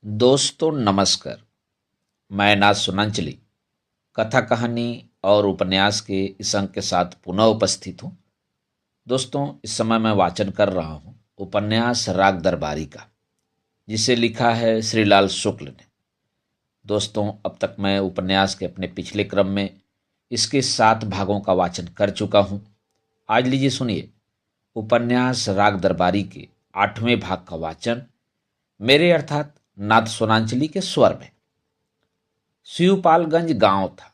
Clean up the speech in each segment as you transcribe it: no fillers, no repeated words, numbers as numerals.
दोस्तों नमस्कार। मैं नाथ सुनांचली कथा कहानी और उपन्यास के इस अंक के साथ पुनः उपस्थित हूँ। दोस्तों, इस समय मैं वाचन कर रहा हूँ उपन्यास राग दरबारी का, जिसे लिखा है श्रीलाल शुक्ल ने। दोस्तों, अब तक मैं उपन्यास के अपने पिछले क्रम में इसके 7 भागों का वाचन कर चुका हूँ। आज लीजिए सुनिए उपन्यास राग दरबारी के 8वें भाग का वाचन मेरे अर्थात नाथ सोनांचली के स्वर में। शिवपालगंज गांव था,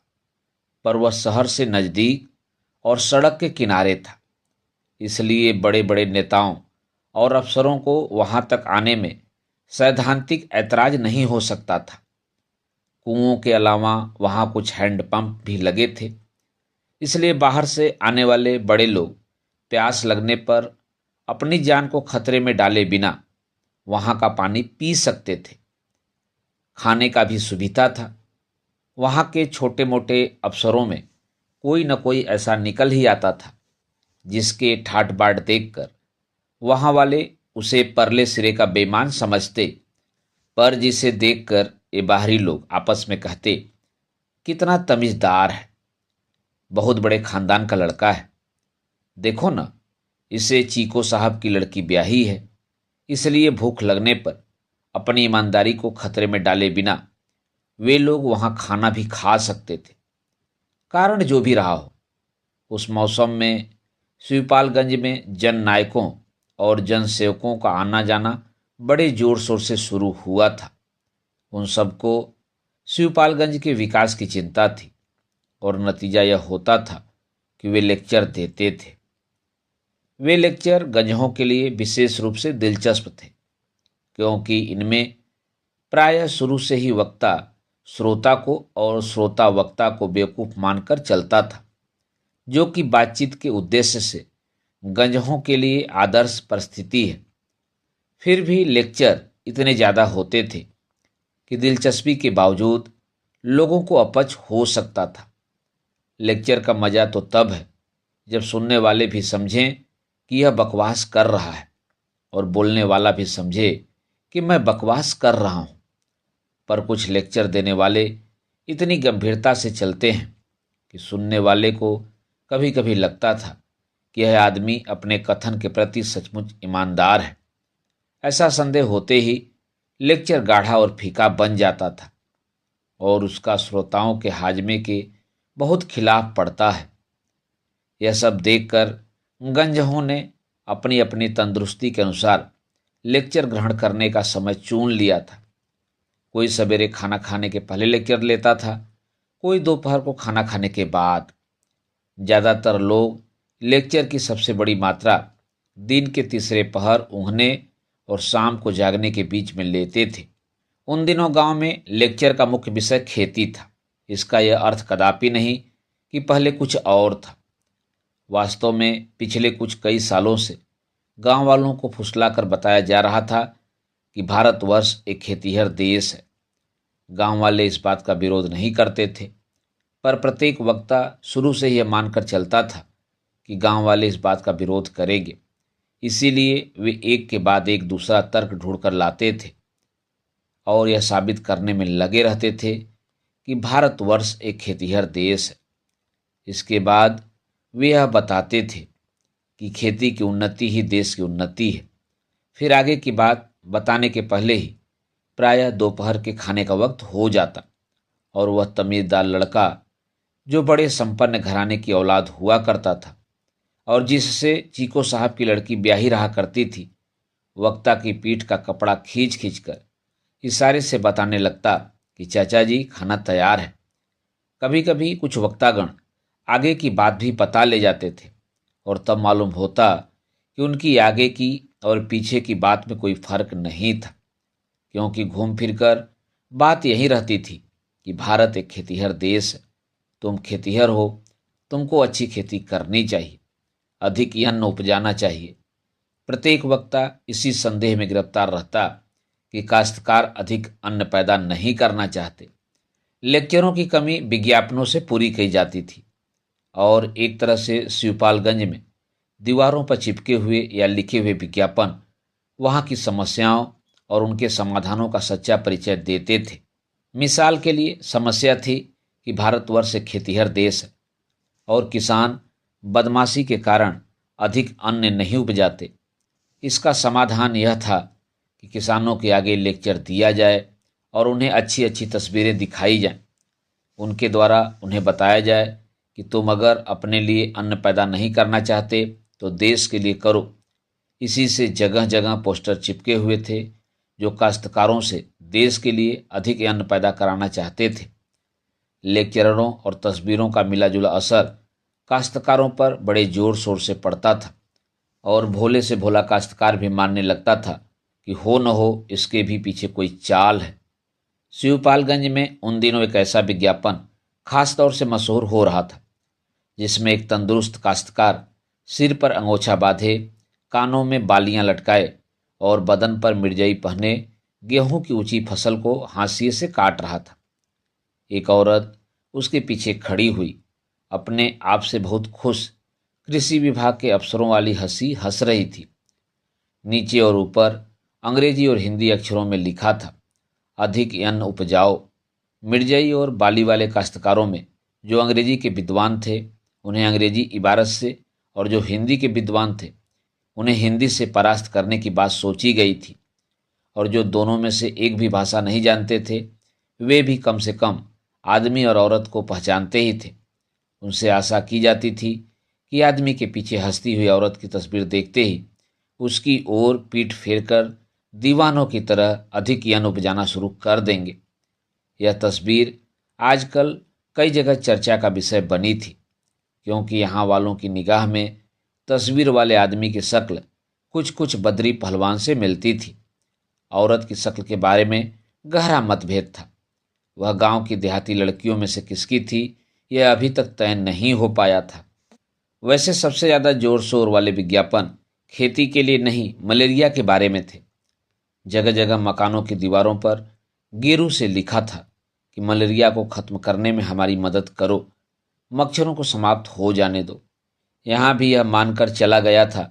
पर वह शहर से नजदीक और सड़क के किनारे था, इसलिए बड़े बड़े नेताओं और अफसरों को वहां तक आने में सैद्धांतिक ऐतराज नहीं हो सकता था। कुओं के अलावा वहां कुछ हैंडपंप भी लगे थे, इसलिए बाहर से आने वाले बड़े लोग प्यास लगने पर अपनी जान को खतरे में डाले बिना वहां का पानी पी सकते थे। खाने का भी सुविधा था। वहां के छोटे मोटे अफसरों में कोई न कोई ऐसा निकल ही आता था जिसके ठाट बाट देखकर वहां वाले उसे परले सिरे का बेईमान समझते, पर जिसे देखकर ये बाहरी लोग आपस में कहते, कितना तमीजदार है, बहुत बड़े खानदान का लड़का है। देखो ना, इसे चीको साहब की लड़की ब्याही है, इसलिए भूख लगने पर अपनी ईमानदारी को खतरे में डाले बिना वे लोग वहां खाना भी खा सकते थे। कारण जो भी रहा हो, उस मौसम में शिवपालगंज में जन नायकों और जन सेवकों का आना जाना बड़े जोर शोर से शुरू हुआ था। उन सबको शिवपालगंज के विकास की चिंता थी और नतीजा यह होता था कि वे लेक्चर देते थे। वे लेक्चर गंजहों के लिए विशेष रूप से दिलचस्प थे, क्योंकि इनमें प्रायः शुरू से ही वक्ता श्रोता को और श्रोता वक्ता को बेवकूफ मानकर चलता था, जो कि बातचीत के उद्देश्य से गंजहों के लिए आदर्श परिस्थिति है। फिर भी लेक्चर इतने ज़्यादा होते थे कि दिलचस्पी के बावजूद लोगों को अपच हो सकता था। लेक्चर का मज़ा तो तब है जब सुनने वाले भी समझें कि यह बकवास कर रहा है और बोलने वाला भी समझे कि मैं बकवास कर रहा हूँ। पर कुछ लेक्चर देने वाले इतनी गंभीरता से चलते हैं कि सुनने वाले को कभी कभी लगता था कि यह आदमी अपने कथन के प्रति सचमुच ईमानदार है। ऐसा संदेह होते ही लेक्चर गाढ़ा और फीका बन जाता था और उसका श्रोताओं के हाजमे के बहुत खिलाफ पड़ता है। यह सब देखकर गंजहों ने अपनी अपनी तंदुरुस्ती के अनुसार लेक्चर ग्रहण करने का समय चुन लिया था। कोई सवेरे खाना खाने के पहले लेक्चर लेता था, कोई दोपहर को खाना खाने के बाद। ज़्यादातर लोग लेक्चर की सबसे बड़ी मात्रा दिन के तीसरे पहर ऊँघने और शाम को जागने के बीच में लेते थे। उन दिनों गांव में लेक्चर का मुख्य विषय खेती था। इसका यह अर्थ कदापि नहीं कि पहले कुछ और था। वास्तव में पिछले कुछ कई सालों से गांव वालों को फुसलाकर बताया जा रहा था कि भारतवर्ष एक खेतीहर देश है। गांव वाले इस बात का विरोध नहीं करते थे, पर प्रत्येक वक्ता शुरू से यह मानकर चलता था कि गांव वाले इस बात का विरोध करेंगे। इसीलिए वे एक के बाद एक दूसरा तर्क ढूंढकर लाते थे और यह साबित करने में लगे रहते थे कि भारतवर्ष एक खेतीहर देश है। इसके बाद वे यह बताते थे कि खेती की उन्नति ही देश की उन्नति है। फिर आगे की बात बताने के पहले ही प्रायः दोपहर के खाने का वक्त हो जाता और वह तमीज़दार लड़का, जो बड़े संपन्न घराने की औलाद हुआ करता था और जिससे चीको साहब की लड़की ब्याही रहा करती थी, वक्ता की पीठ का कपड़ा खींच खींच कर इशारे से बताने लगता कि चाचा जी, खाना तैयार है। कभी कभी कुछ वक्तागण आगे की बात भी पता ले जाते थे और तब मालूम होता कि उनकी आगे की और पीछे की बात में कोई फर्क नहीं था, क्योंकि घूम फिरकर बात यही रहती थी कि भारत एक खेतीहर देश है। तुम खेतीहर हो, तुमको अच्छी खेती करनी चाहिए, अधिक अन्न उपजाना चाहिए। प्रत्येक वक्ता इसी संदेह में गिरफ्तार रहता कि काश्तकार अधिक अन्न पैदा नहीं करना चाहते। लेक्चरों की कमी विज्ञापनों से पूरी की जाती थी और एक तरह से शिवपालगंज में दीवारों पर चिपके हुए या लिखे हुए विज्ञापन वहाँ की समस्याओं और उनके समाधानों का सच्चा परिचय देते थे। मिसाल के लिए समस्या थी कि भारतवर्ष एक खेतीहर देश है और किसान बदमाशी के कारण अधिक अन्न नहीं उपजाते। इसका समाधान यह था कि किसानों के आगे लेक्चर दिया जाए और उन्हें अच्छी अच्छी तस्वीरें दिखाई जाएं। उनके द्वारा उन्हें बताया जाए कि तुम अगर अपने लिए अन्न पैदा नहीं करना चाहते तो देश के लिए करो। इसी से जगह जगह पोस्टर चिपके हुए थे जो काश्तकारों से देश के लिए अधिक अन्न पैदा कराना चाहते थे। लेक्चरों और तस्वीरों का मिलाजुला असर काश्तकारों पर बड़े जोर शोर से पड़ता था और भोले से भोला काश्तकार भी मानने लगता था कि हो न हो इसके भी पीछे कोई चाल है। शिवपालगंज में उन दिनों एक ऐसा विज्ञापन खास तौर से मशहूर हो रहा था जिसमें एक तंदुरुस्त काश्तकार सिर पर अंगोछा बांधे, कानों में बालियां लटकाए और बदन पर मिर्जई पहने गेहूं की ऊंची फसल को हाशिए से काट रहा था। एक औरत उसके पीछे खड़ी हुई, अपने आप से बहुत खुश, कृषि विभाग के अफसरों वाली हंसी हंस रही थी। नीचे और ऊपर अंग्रेजी और हिंदी अक्षरों में लिखा था, अधिक अन्न उपजाओ। मिर्जई और बाली वाले काश्तकारों में जो अंग्रेजी के विद्वान थे उन्हें अंग्रेजी इबारत से, और जो हिंदी के विद्वान थे उन्हें हिंदी से परास्त करने की बात सोची गई थी, और जो दोनों में से एक भी भाषा नहीं जानते थे वे भी कम से कम आदमी और औरत को पहचानते ही थे। उनसे आशा की जाती थी कि आदमी के पीछे हंसती हुई औरत की तस्वीर देखते ही उसकी ओर पीठ फेरकर दीवानों की तरह अधिक अन्न उपजाना शुरू कर देंगे। यह तस्वीर आजकल कई जगह चर्चा का विषय बनी थी, क्योंकि यहाँ वालों की निगाह में तस्वीर वाले आदमी की शक्ल कुछ कुछ बद्री पहलवान से मिलती थी। औरत की शक्ल के बारे में गहरा मतभेद था। वह गांव की देहाती लड़कियों में से किसकी थी यह अभी तक तय नहीं हो पाया था। वैसे सबसे ज़्यादा जोर शोर वाले विज्ञापन खेती के लिए नहीं, मलेरिया के बारे में थे। जगह जगह मकानों की दीवारों पर गेरू से लिखा था कि मलेरिया को खत्म करने में हमारी मदद करो, मच्छरों को समाप्त हो जाने दो। यहाँ भी यह मानकर चला गया था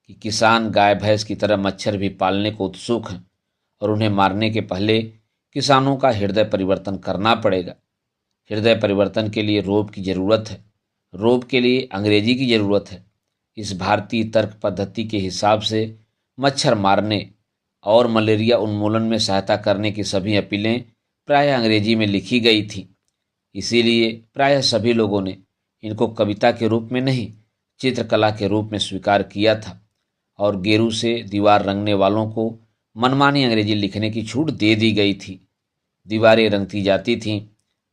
कि किसान गाय भैंस की तरह मच्छर भी पालने को उत्सुक हैं और उन्हें मारने के पहले किसानों का हृदय परिवर्तन करना पड़ेगा। हृदय परिवर्तन के लिए रोब की ज़रूरत है, रोब के लिए अंग्रेजी की ज़रूरत है। इस भारतीय तर्क पद्धति के हिसाब से मच्छर मारने और मलेरिया उन्मूलन में सहायता करने की सभी अपीलें प्रायः अंग्रेजी में लिखी गई थी। इसीलिए प्रायः सभी लोगों ने इनको कविता के रूप में नहीं, चित्रकला के रूप में स्वीकार किया था और गेरू से दीवार रंगने वालों को मनमानी अंग्रेजी लिखने की छूट दे दी गई थी। दीवारें रंगती जाती थीं,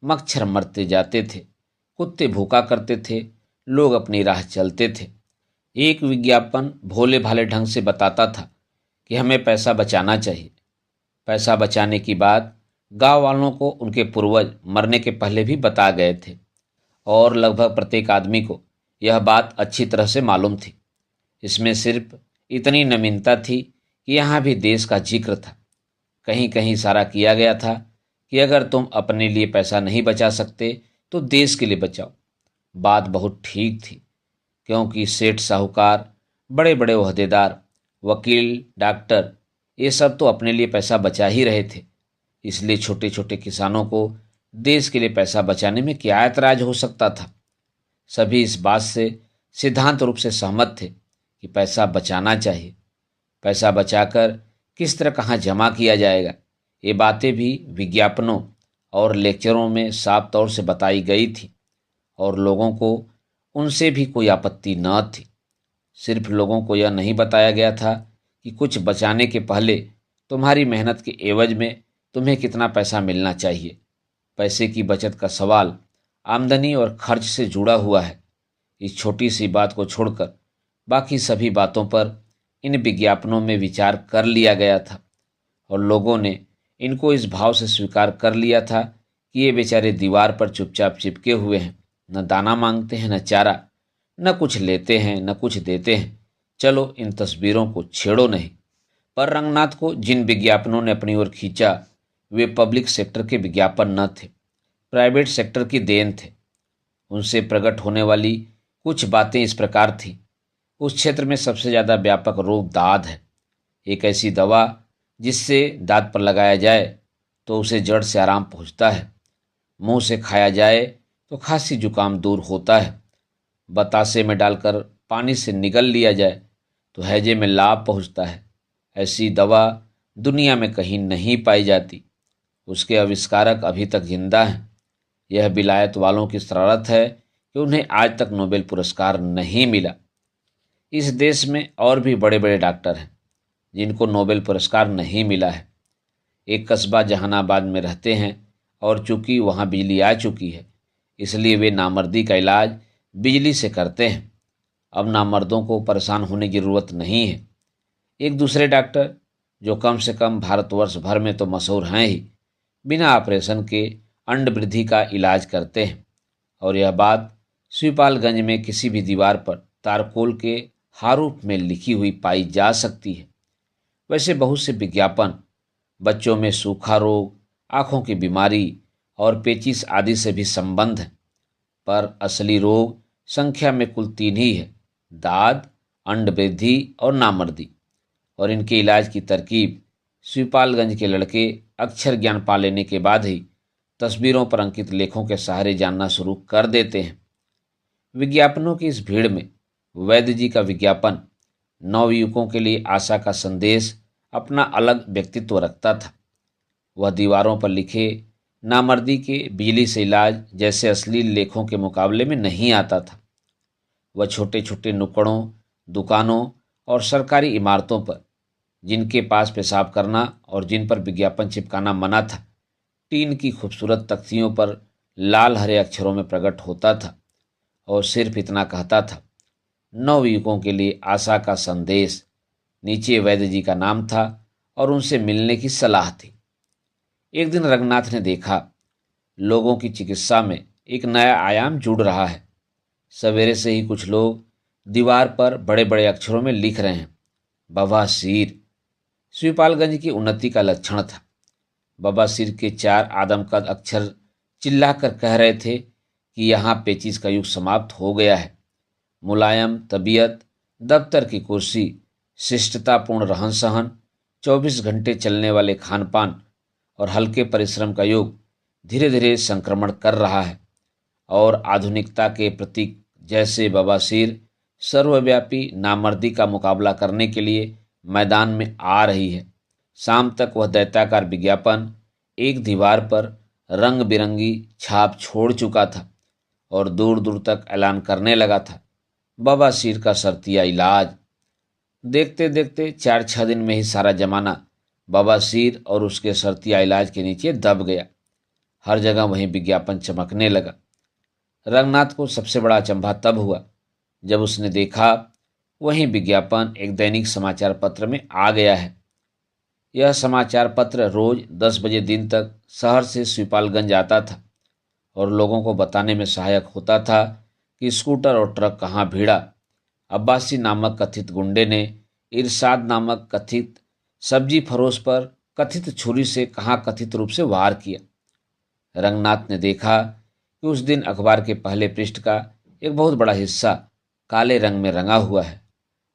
मच्छर मरते जाते थे, कुत्ते भूखा करते थे, लोग अपनी राह चलते थे। एक विज्ञापन भोले भाले ढंग से बताता था कि हमें पैसा बचाना चाहिए। पैसा बचाने की बात गांव वालों को उनके पूर्वज मरने के पहले भी बता गए थे और लगभग प्रत्येक आदमी को यह बात अच्छी तरह से मालूम थी। इसमें सिर्फ इतनी नवीनता थी कि यहाँ भी देश का जिक्र था। कहीं कहीं इशारा किया गया था कि अगर तुम अपने लिए पैसा नहीं बचा सकते तो देश के लिए बचाओ। बात बहुत ठीक थी, क्योंकि सेठ साहूकार, बड़े बड़े ओहदेदार, वकील, डॉक्टर, ये सब तो अपने लिए पैसा बचा ही रहे थे। इसलिए छोटे छोटे किसानों को देश के लिए पैसा बचाने में क्या ऐतराज हो सकता था। सभी इस बात से सिद्धांत रूप से सहमत थे कि पैसा बचाना चाहिए। पैसा बचाकर किस तरह कहाँ जमा किया जाएगा, ये बातें भी विज्ञापनों और लेक्चरों में साफ तौर से बताई गई थी और लोगों को उनसे भी कोई आपत्ति न थी। सिर्फ लोगों को यह नहीं बताया गया था कि कुछ बचाने के पहले तुम्हारी मेहनत के एवज में तुम्हें कितना पैसा मिलना चाहिए। पैसे की बचत का सवाल आमदनी और खर्च से जुड़ा हुआ है। इस छोटी सी बात को छोड़कर बाकी सभी बातों पर इन विज्ञापनों में विचार कर लिया गया था और लोगों ने इनको इस भाव से स्वीकार कर लिया था कि ये बेचारे दीवार पर चुपचाप चिपके हुए हैं, न दाना मांगते हैं न चारा, न कुछ लेते हैं न कुछ देते हैं। चलो इन तस्वीरों को छेड़ो नहीं। पर रंगनाथ को जिन विज्ञापनों ने अपनी ओर खींचा वे पब्लिक सेक्टर के विज्ञापन न थे, प्राइवेट सेक्टर की देन थे। उनसे प्रकट होने वाली कुछ बातें इस प्रकार थीं। उस क्षेत्र में सबसे ज़्यादा व्यापक रोग दाद है, एक ऐसी दवा जिससे दांत पर लगाया जाए तो उसे जड़ से आराम पहुंचता है। मुंह से खाया जाए तो खांसी जुकाम दूर होता है। बतासे में डालकर पानी से निगल लिया जाए तो हैजे में लाभ पहुंचता है। ऐसी दवा दुनिया में कहीं नहीं पाई जाती। उसके आविष्कारक अभी तक जिंदा हैं। यह विलायत वालों की शरारत है कि उन्हें आज तक नोबेल पुरस्कार नहीं मिला। इस देश में और भी बड़े बड़े डॉक्टर हैं जिनको नोबेल पुरस्कार नहीं मिला है। एक कस्बा जहानाबाद में रहते हैं और चूंकि वहाँ बिजली आ चुकी है इसलिए वे नामर्दी का इलाज बिजली से करते हैं। अब नामर्दों को परेशान होने की ज़रूरत नहीं है। एक दूसरे डॉक्टर जो कम से कम भारतवर्ष भर में तो मशहूर हैं ही, बिना ऑपरेशन के अंड वृद्धि का इलाज करते हैं। और यह बात शिवपालगंज में किसी भी दीवार पर तारकोल के हारूफ में लिखी हुई पाई जा सकती है। वैसे बहुत से विज्ञापन बच्चों में सूखा रोग, आँखों की बीमारी और पेचिश आदि से भी संबंध है, पर असली रोग संख्या में कुल 3 ही है: दाद, अंड वृद्धि और नामर्दी। और इनके इलाज की तरकीब शिवपालगंज के लड़के अक्षर ज्ञान पा लेने के बाद ही तस्वीरों पर अंकित लेखों के सहारे जानना शुरू कर देते हैं। विज्ञापनों की इस भीड़ में वैद्य जी का विज्ञापन नवयुवकों के लिए आशा का संदेश अपना अलग व्यक्तित्व रखता था। वह दीवारों पर लिखे नामर्दी के बिजली से इलाज जैसे अश्लील लेखों के मुकाबले में नहीं आता था। वह छोटे छोटे नुक्कड़ों, दुकानों और सरकारी इमारतों पर, जिनके पास पेशाब करना और जिन पर विज्ञापन चिपकाना मना था, टीन की खूबसूरत तख्तियों पर लाल हरे अक्षरों में प्रकट होता था और सिर्फ इतना कहता था: नवयुवकों के लिए आशा का संदेश। नीचे वैद्य जी का नाम था और उनसे मिलने की सलाह थी। एक दिन रंगनाथ ने देखा लोगों की चिकित्सा में एक नया आयाम जुड़ रहा है। सवेरे से ही कुछ लोग दीवार पर बड़े बड़े अक्षरों में लिख रहे हैं: बवासीर। शिवपालगंज की उन्नति का लक्षण था। बवासीर के 4 आदमकद अक्षर चिल्लाकर कह रहे थे कि यहाँ पेचिश का युग समाप्त हो गया है। मुलायम तबीयत, दफ्तर की कुर्सी, शिष्टतापूर्ण रहन सहन, 24 घंटे चलने वाले खान पान और हल्के परिश्रम का युग धीरे धीरे संक्रमण कर रहा है और आधुनिकता के प्रतीक जैसे बवासीर सर्वव्यापी नामर्दी का मुकाबला करने के लिए मैदान में आ रही है। शाम तक वह दैत्याकार विज्ञापन एक दीवार पर रंग बिरंगी छाप छोड़ चुका था और दूर दूर तक ऐलान करने लगा था: बवासीर का शर्तिया इलाज। देखते देखते 4-6 दिन में ही सारा जमाना बवासीर और उसके शर्तिया इलाज के नीचे दब गया। हर जगह वहीं विज्ञापन चमकने लगा। रंगनाथ को सबसे बड़ा अचंभा तब हुआ जब उसने देखा वहीं विज्ञापन एक दैनिक समाचार पत्र में आ गया है। यह समाचार पत्र रोज 10 बजे दिन तक शहर से शिवपालगंज आता था और लोगों को बताने में सहायक होता था कि स्कूटर और ट्रक कहाँ भिड़ा। अब्बासी नामक कथित गुंडे ने इरशाद नामक कथित सब्जी फरोश पर कथित छुरी से कहाँ कथित रूप से वार किया। रंगनाथ ने देखा कि उस दिन अखबार के पहले पृष्ठ का एक बहुत बड़ा हिस्सा काले रंग में रंगा हुआ है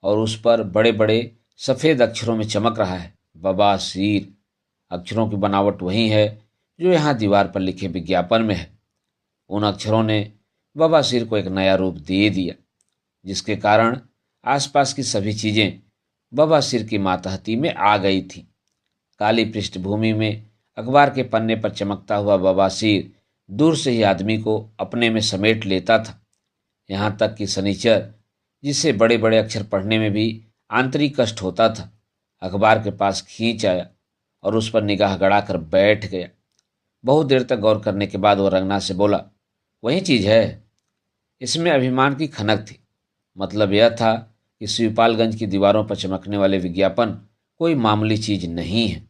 और उस पर बड़े बड़े सफ़ेद अक्षरों में चमक रहा है: बवासीर। अक्षरों की बनावट वही है जो यहाँ दीवार पर लिखे विज्ञापन में है। उन अक्षरों ने बवासीर को एक नया रूप दे दिया, जिसके कारण आसपास की सभी चीज़ें बवासीर की मातहती में आ गई थीं। काली पृष्ठभूमि में अखबार के पन्ने पर चमकता हुआ बवासीर दूर से ही आदमी को अपने में समेट लेता था। यहाँ तक कि शनिचर, जिसे बड़े बड़े अक्षर पढ़ने में भी आंतरिक कष्ट होता था, अखबार के पास खींच आया और उस पर निगाह गड़ाकर बैठ गया। बहुत देर तक गौर करने के बाद वह रंगनाथ से बोला: वही चीज़ है। इसमें अभिमान की खनक थी। मतलब यह था कि शिवपालगंज की दीवारों पर चमकने वाले विज्ञापन कोई मामूली चीज़ नहीं है।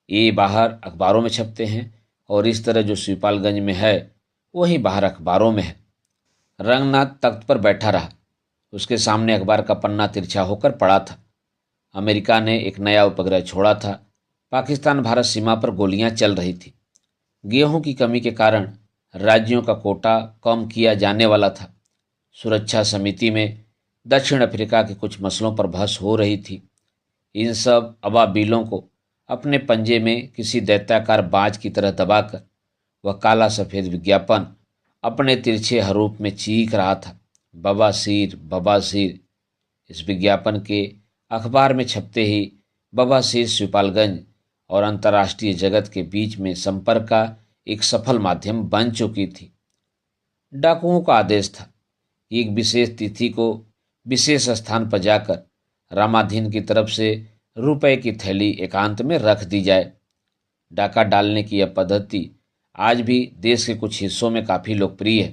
ये बाहर अखबारों में छपते हैं और इस तरह जो शिवपालगंज में है वही बाहर अखबारों में है। रंगनाथ तख्त पर बैठा रहा। उसके सामने अखबार का पन्ना तिरछा होकर पड़ा था। अमेरिका ने एक नया उपग्रह छोड़ा था। पाकिस्तान भारत सीमा पर गोलियां चल रही थी। गेहूं की कमी के कारण राज्यों का कोटा कम किया जाने वाला था। सुरक्षा समिति में दक्षिण अफ्रीका के कुछ मसलों पर बहस हो रही थी। इन सब अबाबीलों को अपने पंजे में किसी दैत्याकार बाज की तरह दबाकर वह काला सफ़ेद विज्ञापन अपने तिरछे हरूफ में चीख रहा था, बवासीर बवासीर। इस विज्ञापन के अखबार में छपते ही बवासीर शिवपालगंज और अंतर्राष्ट्रीय जगत के बीच में संपर्क का एक सफल माध्यम बन चुकी थी। डाकुओं का आदेश था कि एक विशेष तिथि को विशेष स्थान पर जाकर रामाधीन की तरफ से रुपए की थैली एकांत में रख दी जाए। डाका डालने की यह पद्धति आज भी देश के कुछ हिस्सों में काफ़ी लोकप्रिय है,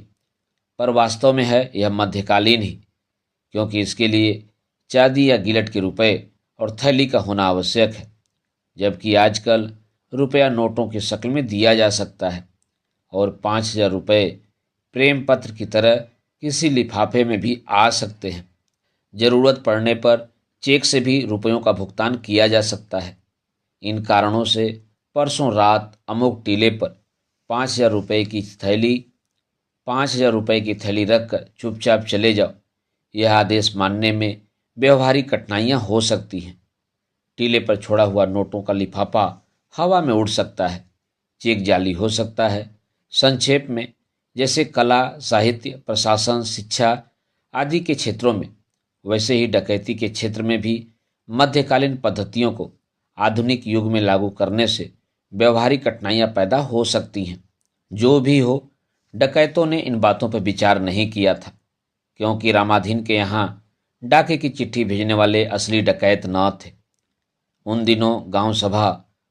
पर वास्तव में है यह मध्यकालीन ही, क्योंकि इसके लिए चांदी या गिलट के रुपए और थैली का होना आवश्यक है, जबकि आजकल रुपया नोटों की शक्ल में दिया जा सकता है और 5,000 रुपये प्रेम पत्र की तरह किसी लिफाफे में भी आ सकते हैं। ज़रूरत पड़ने पर चेक से भी रुपयों का भुगतान किया जा सकता है। इन कारणों से परसों रात अमुक टीले पर 5,000 रुपये की थैली 5,000 रुपये की थैली रखकर चुपचाप चले जाओ, यह आदेश मानने में व्यवहारिक कठिनाइयाँ हो सकती हैं। टीले पर छोड़ा हुआ नोटों का लिफाफा हवा में उड़ सकता है, चेक जाली हो सकता है। संक्षेप में, जैसे कला, साहित्य, प्रशासन, शिक्षा आदि के क्षेत्रों में, वैसे ही डकैती के क्षेत्र में भी मध्यकालीन पद्धतियों को आधुनिक युग में लागू करने से व्यवहारिक कठिनाइयाँ पैदा हो सकती हैं। जो भी हो, डकैतों ने इन बातों पर विचार नहीं किया था, क्योंकि रामाधीन के यहाँ डाके की चिट्ठी भेजने वाले असली डकैत न थे। उन दिनों गांव सभा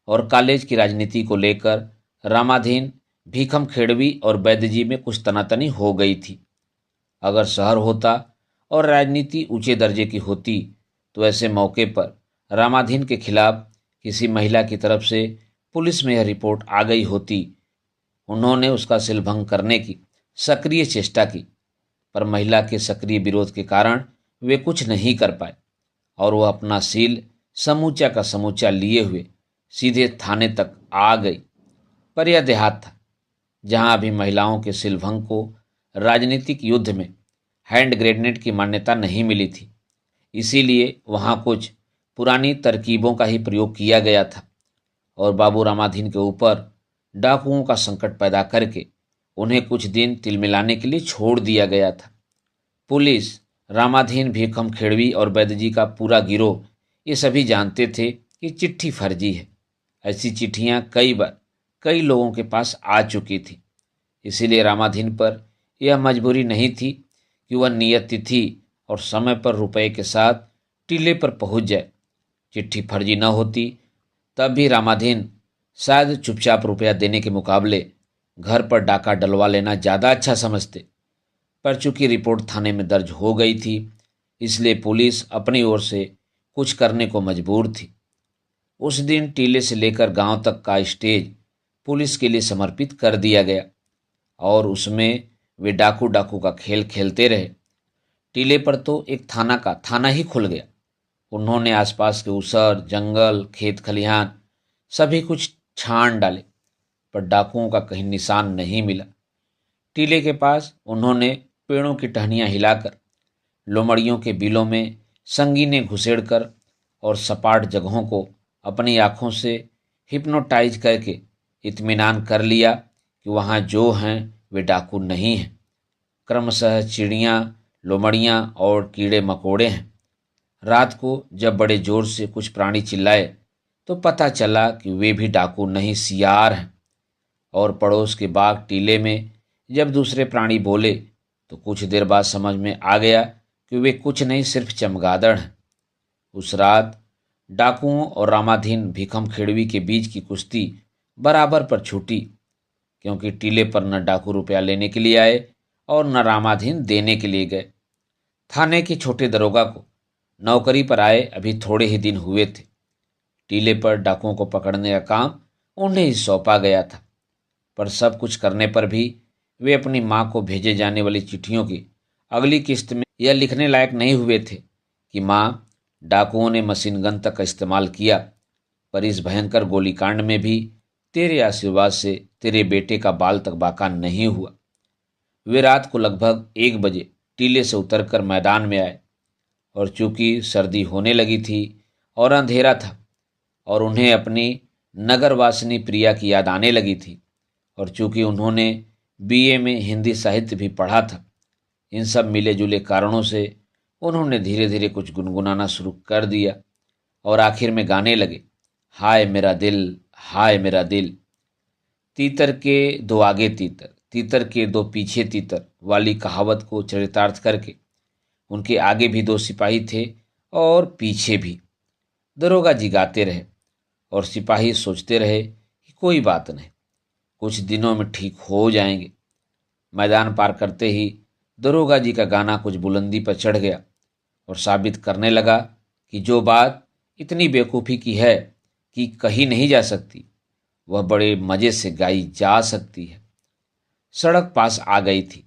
और कॉलेज की राजनीति को लेकर रामाधीन, भीखम खेड़वी और बैदजी में कुछ तनातनी हो गई थी। अगर शहर होता और राजनीति ऊंचे दर्जे की होती तो ऐसे मौके पर रामाधीन के खिलाफ किसी महिला की तरफ से पुलिस में यह रिपोर्ट आ गई होती। उन्होंने उसका सिलभंग करने की सक्रिय चेष्टा की, पर महिला के सक्रिय विरोध के कारण वे कुछ नहीं कर पाए और वह अपना सील समूचा का समूचा लिए हुए सीधे थाने तक आ गई। पर यह देहात था, जहां अभी महिलाओं के सिलभंग को राजनीतिक युद्ध में हैंड ग्रेनेड की मान्यता नहीं मिली थी। इसीलिए वहां कुछ पुरानी तरकीबों का ही प्रयोग किया गया था और बाबू रामाधीन के ऊपर डाकुओं का संकट पैदा करके उन्हें कुछ दिन तिलमिलाने के लिए छोड़ दिया गया था। पुलिस, रामाधीन, भीखम खेड़वी और बैदजी का पूरा गिरोह ये सभी जानते थे कि चिट्ठी फर्जी है। ऐसी चिट्ठियां कई बार कई लोगों के पास आ चुकी थी। इसीलिए रामाधीन पर यह मजबूरी नहीं थी कि वह नियत तिथि और समय पर रुपए के साथ टीले पर पहुंच जाए। चिट्ठी फर्जी न होती तब भी रामाधीन शायद चुपचाप रुपया देने के मुकाबले घर पर डाका डलवा लेना ज़्यादा अच्छा समझते, पर चूंकि रिपोर्ट थाने में दर्ज हो गई थी, इसलिए पुलिस अपनी ओर से कुछ करने को मजबूर थी। उस दिन टीले से लेकर गांव तक का स्टेज पुलिस के लिए समर्पित कर दिया गया और उसमें वे डाकू डाकू का खेल खेलते रहे। टीले पर तो एक थाना ही खुल गया। उन्होंने आसपास के उसर, जंगल, खेत खलिहान सभी कुछ छान डाले, पर डाकुओं का कहीं निशान नहीं मिला। टीले के पास उन्होंने पेड़ों की टहनियाँ हिलाकर, लोमड़ियों के बिलों में संगीने घुसेड़कर और सपाट जगहों को अपनी आँखों से हिप्नोटाइज करके इत्मीनान कर लिया कि वहाँ जो हैं वे डाकू नहीं हैं, क्रमशः चिड़ियाँ, लोमड़ियाँ और कीड़े मकोड़े हैं। रात को जब बड़े जोर से कुछ प्राणी चिल्लाए तो पता चला कि वे भी डाकू नहीं, सियार हैं। और पड़ोस के बाग टीले में जब दूसरे प्राणी बोले तो कुछ देर बाद समझ में आ गया कि वे कुछ नहीं, सिर्फ चमगादड़ हैं। उस रात डाकुओं और रामाधीन, भीखम खेड़वी के बीच की कुश्ती बराबर पर छूटी, क्योंकि टीले पर न डाकू रुपया लेने के लिए आए और न रामाधीन देने के लिए गए। थाने के छोटे दरोगा को नौकरी पर आए अभी थोड़े ही दिन हुए थे। टीले पर डाकुओं को पकड़ने का काम उन्हें ही सौंपा गया था, पर सब कुछ करने पर भी वे अपनी माँ को भेजे जाने वाली चिट्ठियों की अगली किस्त में यह लिखने लायक नहीं हुए थे कि माँ, डाकुओं ने मशीन गन तक का इस्तेमाल किया, पर इस भयंकर गोलीकांड में भी तेरे आशीर्वाद से तेरे बेटे का बाल तक बाका नहीं हुआ। वे रात को लगभग 1 बजे टीले से उतरकर मैदान में आए और चूंकि सर्दी होने लगी थी और अंधेरा था और उन्हें अपनी नगरवासिनी प्रिया की याद आने लगी थी। और चूंकि उन्होंने बीए में हिंदी साहित्य भी पढ़ा था, इन सब मिले जुले कारणों से उन्होंने धीरे धीरे कुछ गुनगुनाना शुरू कर दिया और आखिर में गाने लगे, हाय मेरा दिल, हाय मेरा दिल। तीतर के दो आगे तीतर, तीतर के दो पीछे तीतर वाली कहावत को चरितार्थ करके उनके आगे भी दो सिपाही थे और पीछे भी। दरोगा जी गाते रहे और सिपाही सोचते रहे कि कोई बात नहीं, कुछ दिनों में ठीक हो जाएंगे। मैदान पार करते ही दरोगा जी का गाना कुछ बुलंदी पर चढ़ गया और साबित करने लगा कि जो बात इतनी बेवकूफ़ी की है कि कही नहीं जा सकती, वह बड़े मज़े से गाई जा सकती है। सड़क पास आ गई थी।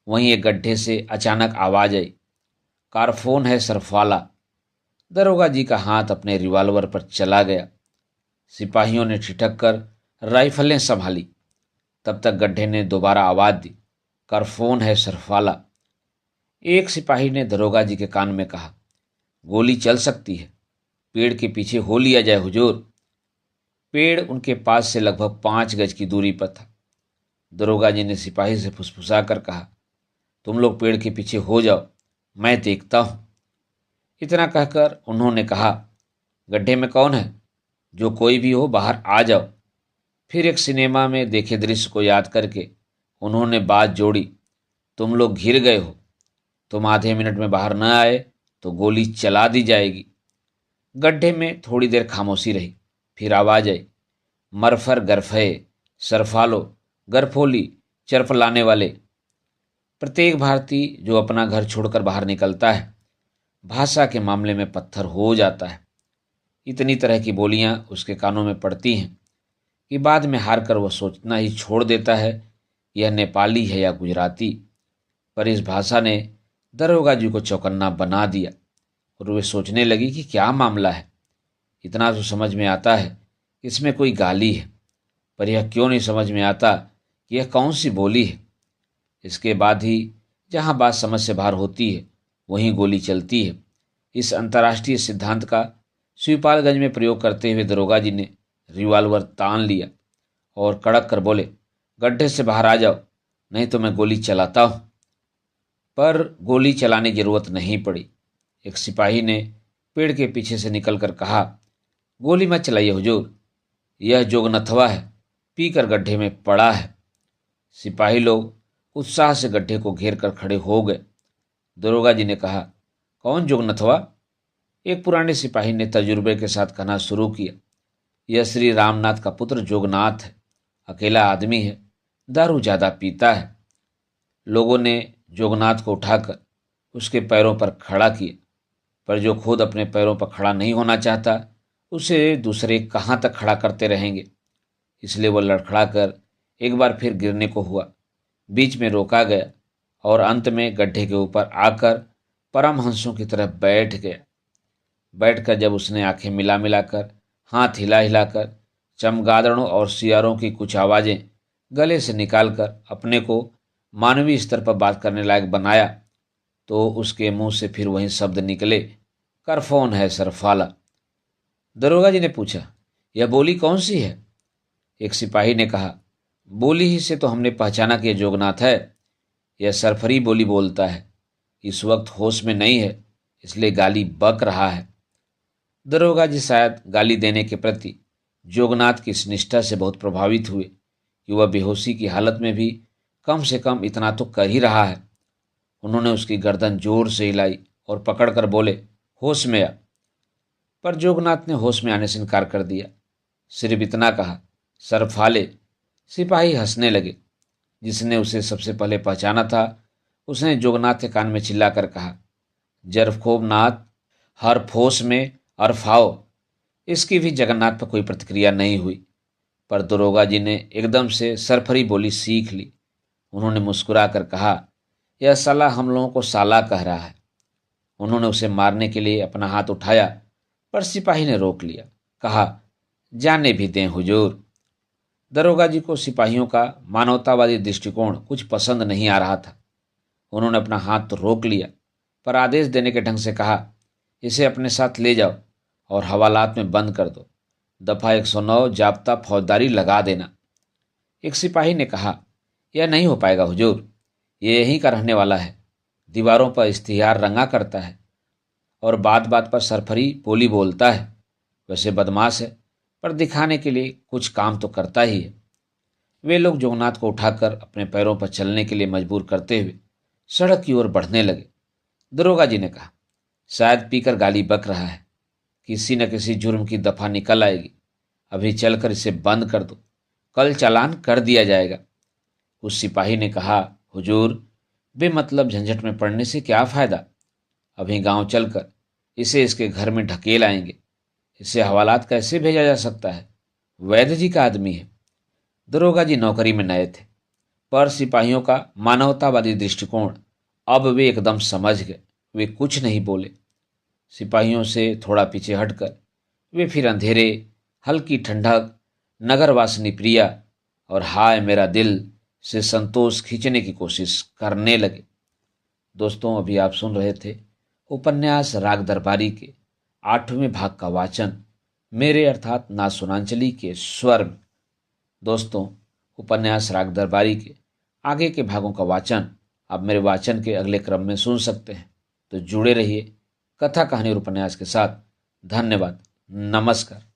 वहीं एक गड्ढे से अचानक आवाज़ आई, कारफोन है सरफाला। दरोगा जी का हाथ अपने रिवॉल्वर पर चला गया। सिपाहियों ने ठिठक कर राइफलें संभाली। तब तक गड्ढे ने दोबारा आवाज़ दी, कारफोन है सरफाला। एक सिपाही ने दरोगा जी के कान में कहा, गोली चल सकती है, पेड़ के पीछे हो लिया जाए हुजूर। पेड़ उनके पास से लगभग 5 गज की दूरी पर था। दरोगा जी ने सिपाही से फुसफुसा कर कहा, तुम लोग पेड़ के पीछे हो जाओ, मैं देखता हूँ। इतना कहकर उन्होंने कहा, गड्ढे में कौन है? जो कोई भी हो बाहर आ जाओ। फिर एक सिनेमा में देखे दृश्य को याद करके उन्होंने बात जोड़ी, तुम लोग घिर गए हो, तुम आधे मिनट में बाहर न आए तो गोली चला दी जाएगी। गड्ढे में थोड़ी देर खामोशी रही। फिर आवाज़ आई, मरफर गरफे, सरफालो, गरफोली, चरफलाने वाले। प्रत्येक भारतीय जो अपना घर छोड़कर बाहर निकलता है, भाषा के मामले में पत्थर हो जाता है। इतनी तरह की बोलियां उसके कानों में पड़ती हैं कि बाद में हार कर वह सोचना ही छोड़ देता है यह नेपाली है या गुजराती। पर इस भाषा ने दरोगा जी को चौकन्ना बना दिया और वे सोचने लगी कि क्या मामला है। इतना तो समझ में आता है कि इसमें कोई गाली है, पर यह क्यों नहीं समझ में आता कि यह कौन सी बोली है। इसके बाद ही जहाँ बात समझ से बाहर होती है वहीं गोली चलती है। इस अंतर्राष्ट्रीय सिद्धांत का शिवपालगंज में प्रयोग करते हुए दरोगा जी ने रिवॉल्वर तान लिया और कड़क कर बोले, गड्ढे से बाहर आ जाओ, नहीं तो मैं गोली चलाता हूँ। पर गोली चलाने की जरूरत नहीं पड़ी। एक सिपाही ने पेड़ के पीछे से निकलकर कहा, गोली मत चलाइए हुजूर, यह जोगनथवा है, पीकर गड्ढे में पड़ा है। सिपाही लोग उत्साह से गड्ढे को घेर कर खड़े हो गए। दरोगा जी ने कहा, कौन जोगनथवा? एक पुराने सिपाही ने तजुर्बे के साथ कहना शुरू किया, यह श्री रामनाथ का पुत्र जोगनाथ है, अकेला आदमी है, दारू ज़्यादा पीता है। लोगों ने जोगनाथ को उठाकर उसके पैरों पर खड़ा किया, पर जो खुद अपने पैरों पर खड़ा नहीं होना चाहता उसे दूसरे कहाँ तक खड़ा करते रहेंगे। इसलिए वह लड़खड़ा कर एक बार फिर गिरने को हुआ, बीच में रोका गया और अंत में गड्ढे के ऊपर आकर परमहंसों की तरह बैठ गया। बैठकर जब उसने आंखें मिला मिलाकर, हाथ हिला हिलाकर चमगादड़ों और सियारों की कुछ आवाज़ें गले से निकालकर अपने को मानवीय स्तर पर बात करने लायक बनाया, तो उसके मुंह से फिर वही शब्द निकले, करफोन है सरफाला। दरोगा जी ने पूछा, यह बोली कौन सी है? एक सिपाही ने कहा, बोली ही से तो हमने पहचाना कि यह जोगनाथ है, यह सरफरी बोली बोलता है, इस वक्त होश में नहीं है, इसलिए गाली बक रहा है। दरोगा जी शायद गाली देने के प्रति जोगनाथ की इस निष्ठा से बहुत प्रभावित हुए कि वह बेहोशी की हालत में भी कम से कम इतना तो कर ही रहा है। उन्होंने उसकी गर्दन जोर से हिलाई और पकड़कर बोले, होश में आ। पर जोगनाथ ने होश में आने से इनकार कर दिया, सिर्फ इतना कहा, सरफाले। सिपाही हंसने लगे। जिसने उसे सबसे पहले पहचाना था उसने जोगनाथ के कान में चिल्लाकर कहा, जरखोबनाथ, हर फोस में अरफाओ। इसकी भी जगन्नाथ पर कोई प्रतिक्रिया नहीं हुई, पर दरोगा जी ने एकदम से सरफरी बोली सीख ली। उन्होंने मुस्कुरा कर कहा, यह साला हम लोगों को साला कह रहा है। उन्होंने उसे मारने के लिए अपना हाथ उठाया, पर सिपाही ने रोक लिया, कहा, जाने भी दें हुजूर। दरोगा जी को सिपाहियों का मानवतावादी दृष्टिकोण कुछ पसंद नहीं आ रहा था। उन्होंने अपना हाथ तो रोक लिया, पर आदेश देने के ढंग से कहा, इसे अपने साथ ले जाओ और हवालात में बंद कर दो, दफा 109 जाब्ता फौजदारी लगा देना। एक सिपाही ने कहा, यह नहीं हो पाएगा हुजूर, ये यहीं का रहने वाला है, दीवारों पर इश्तिहार रंगा करता है और बात बात पर सरफरी बोली बोलता है। वैसे बदमाश है, पर दिखाने के लिए कुछ काम तो करता ही है। वे लोग जोगनाथ को उठाकर अपने पैरों पर चलने के लिए मजबूर करते हुए सड़क की ओर बढ़ने लगे। दरोगा जी ने कहा, शायद पीकर गाली बक रहा है, किसी न किसी जुर्म की दफा निकल आएगी, अभी चलकर इसे बंद कर दो, कल चालान कर दिया जाएगा। उस सिपाही ने कहा, हुजूर, बेमतलब झंझट में पड़ने से क्या फायदा, अभी गांव चलकर इसे इसके घर में ढकेल आएंगे। इसे हवालात कैसे भेजा जा सकता है, वैद्य जी का आदमी है। दरोगा जी नौकरी में नए थे, पर सिपाहियों का मानवतावादी दृष्टिकोण अब वे एकदम समझ गए। वे कुछ नहीं बोले। सिपाहियों से थोड़ा पीछे हटकर वे फिर अंधेरे, हल्की ठंडक, नगर वासनी प्रिया और हाय मेरा दिल से संतोष खींचने की कोशिश करने लगे। दोस्तों, अभी आप सुन रहे थे उपन्यास राग दरबारी के 8वें भाग का वाचन मेरे अर्थात नासुनांचली के स्वर में। दोस्तों, उपन्यास राग दरबारी के आगे के भागों का वाचन आप मेरे वाचन के अगले क्रम में सुन सकते हैं। तो जुड़े रहिए कथा, कहानी और उपन्यास के साथ। धन्यवाद। नमस्कार।